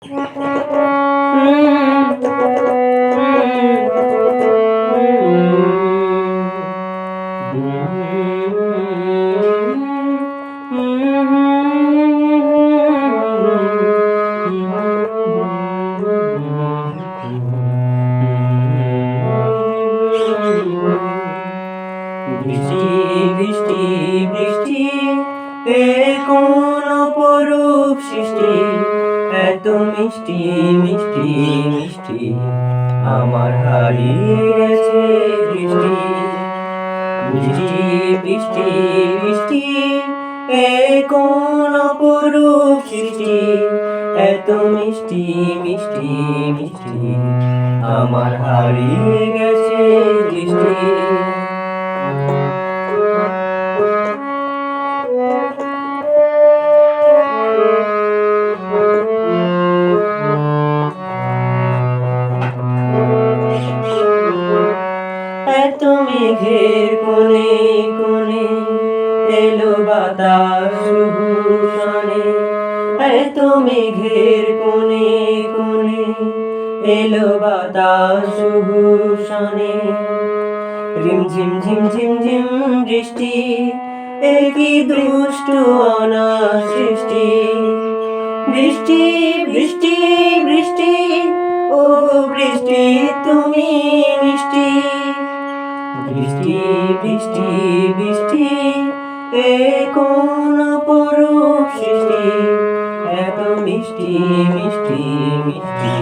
বৃষ্টি বৃষ্টি বৃষ্টি কোন অপরূপ সৃষ্টি, এত মিষ্টি মিষ্টি মিষ্টি আমার হারিয়ে গেছে দৃষ্টি। বৃষ্টি বৃষ্টি বৃষ্টি কোন অপরূপ সৃষ্টি, এত মিষ্টি মিষ্টি মিষ্টি আমার হারিয়ে গেছে দৃষ্টি। এত মেঘের কোণে কোণে এলো বাতাস সুশানে, এত মেঘের কোণে কোণে এলো বাতাস সুশানে। রিমঝিম ঝিম ঝিম ঝিম বৃষ্টি, একই দুষ্টু অনাসৃষ্টি। বৃষ্টি বৃষ্টি বৃষ্টি ও বৃষ্টি তুমি মিষ্টি। বৃষ্টি বৃষ্টি বৃষ্টি কোন অপরূপ সৃষ্টি, এত মিষ্টি মিষ্টি মিষ্টি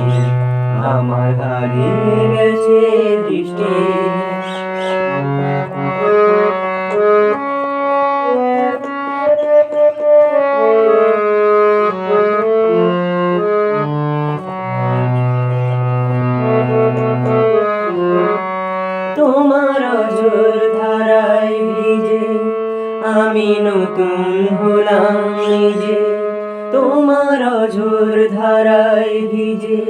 আমার হারিয়ে গেছে দৃষ্টি। তোমার অঝোর ধারায় ভিজে আমি নতুন হলাম নিজে। তোমার অঝোর ধারায় ভিজে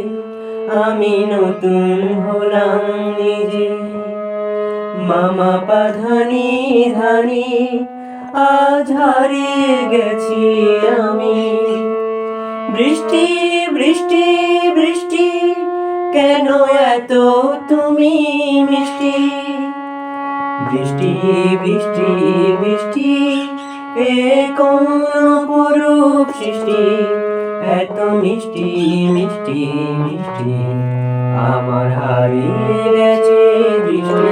আমি নতুন হলাম নিজে। মামা পাধানি ধানি আজ হারিয়ে গেছি আমি। বৃষ্টি বৃষ্টি বৃষ্টি কেন এত তুমি মিষ্টি। বৃষ্টি বৃষ্টি বৃষ্টি কোন অপরূপ সৃষ্টি, এত মিষ্টি মিষ্টি মিষ্টি আমার হারিয়ে গেছে দৃষ্টি।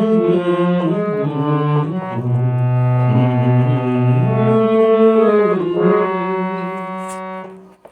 Mm-hmm.